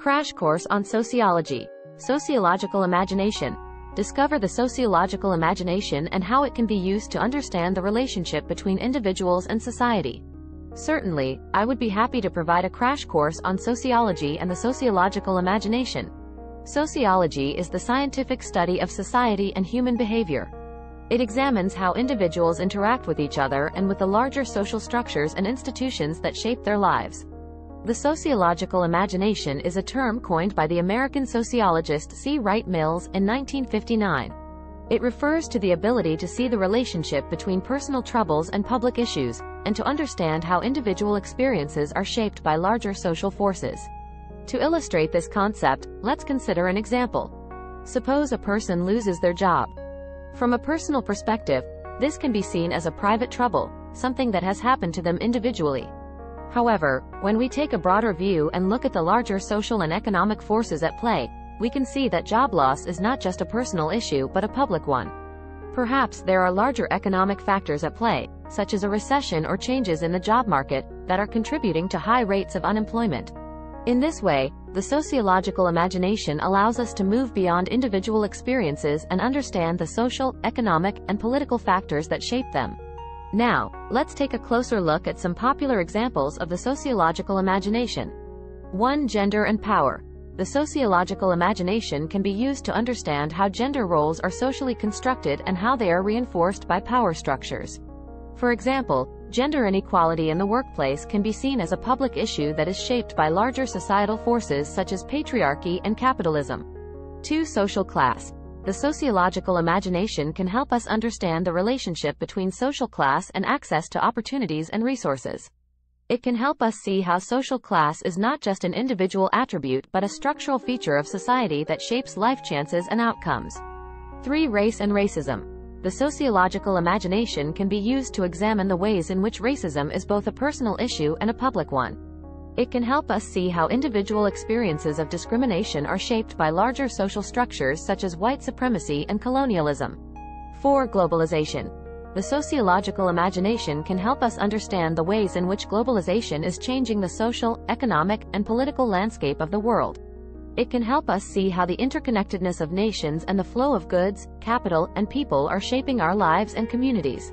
Crash Course on Sociology. Sociological Imagination. Discover the sociological imagination and how it can be used to understand the relationship between individuals and society. Certainly, I would be happy to provide a crash course on sociology and the sociological imagination. Sociology is the scientific study of society and human behavior. It examines how individuals interact with each other and with the larger social structures and institutions that shape their lives. The sociological imagination is a term coined by the American sociologist C. Wright Mills in 1959. It refers to the ability to see the relationship between personal troubles and public issues, and to understand how individual experiences are shaped by larger social forces. To illustrate this concept, let's consider an example. Suppose a person loses their job. From a personal perspective, this can be seen as a private trouble, something that has happened to them individually. However, when we take a broader view and look at the larger social and economic forces at play, we can see that job loss is not just a personal issue but a public one. Perhaps there are larger economic factors at play, such as a recession or changes in the job market, that are contributing to high rates of unemployment. In this way, the sociological imagination allows us to move beyond individual experiences and understand the social, economic, and political factors that shape them. Now, let's take a closer look at some popular examples of the sociological imagination. 1. Gender and power. The sociological imagination can be used to understand how gender roles are socially constructed and how they are reinforced by power structures. For example, gender inequality in the workplace can be seen as a public issue that is shaped by larger societal forces such as patriarchy and capitalism. 2. Social class. The sociological imagination can help us understand the relationship between social class and access to opportunities and resources. It can help us see how social class is not just an individual attribute but a structural feature of society that shapes life chances and outcomes. 3. Race and racism. The sociological imagination can be used to examine the ways in which racism is both a personal issue and a public one. It can help us see how individual experiences of discrimination are shaped by larger social structures such as white supremacy and colonialism. 4. Globalization. The sociological imagination can help us understand the ways in which globalization is changing the social, economic, and political landscape of the world. It can help us see how the interconnectedness of nations and the flow of goods, capital, and people are shaping our lives and communities.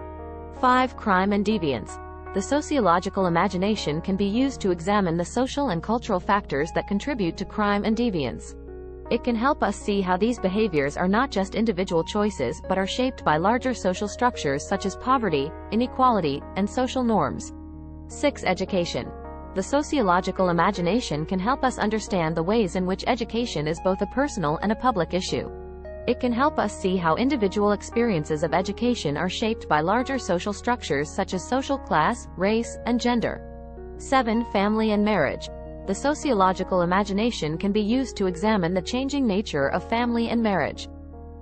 5. Crime and deviance. The sociological imagination can be used to examine the social and cultural factors that contribute to crime and deviance. It can help us see how these behaviors are not just individual choices but are shaped by larger social structures such as poverty, inequality, and social norms. 6. Education. The sociological imagination can help us understand the ways in which education is both a personal and a public issue. It can help us see how individual experiences of education are shaped by larger social structures such as social class, race, and gender. 7. Family and marriage. The sociological imagination can be used to examine the changing nature of family and marriage.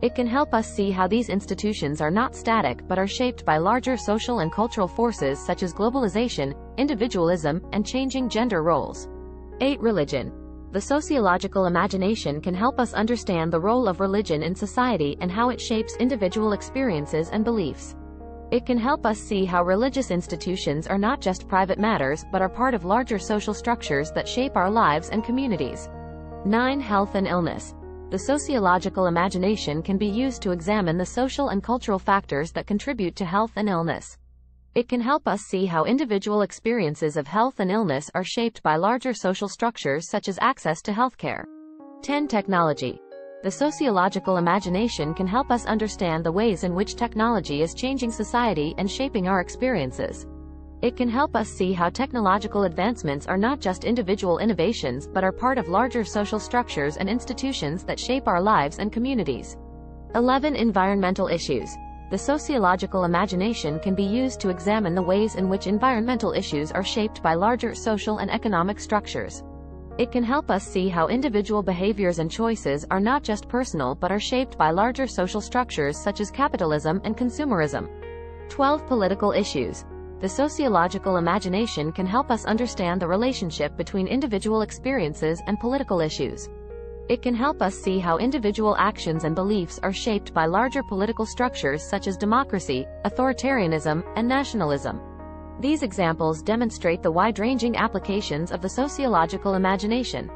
It can help us see how these institutions are not static but are shaped by larger social and cultural forces such as globalization, individualism, and changing gender roles. 8. Religion. The sociological imagination can help us understand the role of religion in society and how it shapes individual experiences and beliefs. It can help us see how religious institutions are not just private matters but are part of larger social structures that shape our lives and communities. 9. Health and illness. The sociological imagination can be used to examine the social and cultural factors that contribute to health and illness. It can help us see how individual experiences of health and illness are shaped by larger social structures such as access to healthcare. 10. Technology. The sociological imagination can help us understand the ways in which technology is changing society and shaping our experiences. It can help us see how technological advancements are not just individual innovations but are part of larger social structures and institutions that shape our lives and communities. 11. Environmental issues. The sociological imagination can be used to examine the ways in which environmental issues are shaped by larger social and economic structures. It can help us see how individual behaviors and choices are not just personal but are shaped by larger social structures such as capitalism and consumerism. 12. Political issues. The sociological imagination can help us understand the relationship between individual experiences and political issues. It can help us see how individual actions and beliefs are shaped by larger political structures such as democracy, authoritarianism, and nationalism. These examples demonstrate the wide-ranging applications of the sociological imagination.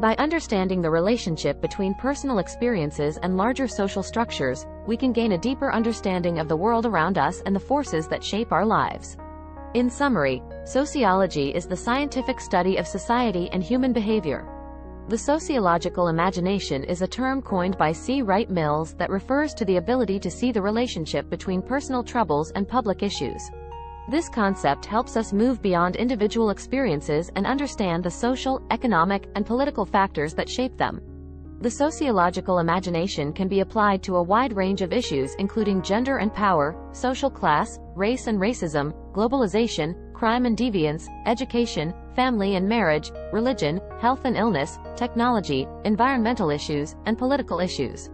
By understanding the relationship between personal experiences and larger social structures, we can gain a deeper understanding of the world around us and the forces that shape our lives. In summary, sociology is the scientific study of society and human behavior. The sociological imagination is a term coined by C. Wright Mills that refers to the ability to see the relationship between personal troubles and public issues. This concept helps us move beyond individual experiences and understand the social, economic, and political factors that shape them. The sociological imagination can be applied to a wide range of issues including gender and power, social class, race and racism, globalization, crime and deviance, education, family and marriage, religion, health and illness, technology, environmental issues, and political issues.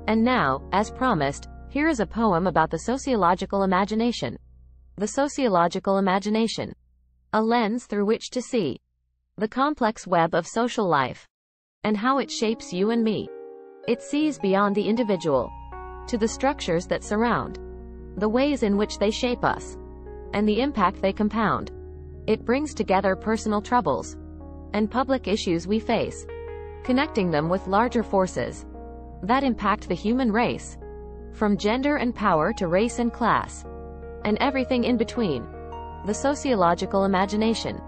And now, as promised, here is a poem about the sociological imagination. The sociological imagination. A lens through which to see the complex web of social life and how it shapes you and me. It sees beyond the individual to the structures that surround, the ways in which they shape us, and the impact they compound. It brings together personal troubles and public issues we face, connecting them with larger forces that impact the human race, from gender and power to race and class, and everything in between. The sociological imagination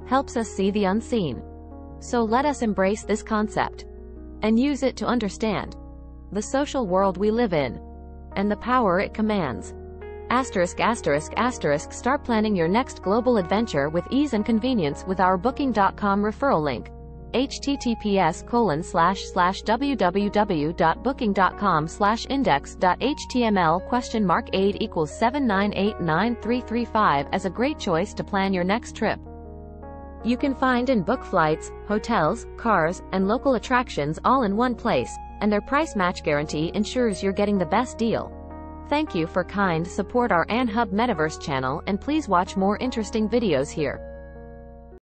helps us see the unseen. So let us embrace this concept and use it to understand the social world we live in and the power it commands. *****. Start planning your next global adventure with ease and convenience with our Booking.com referral link. https://www.booking.com/index.html?8 = 7989335 as a great choice to plan your next trip. You can find and book flights, hotels, cars, and local attractions all in one place, and their price match guarantee ensures you're getting the best deal. Thank you for kind support our AnHub Metaverse channel, and please watch more interesting videos here.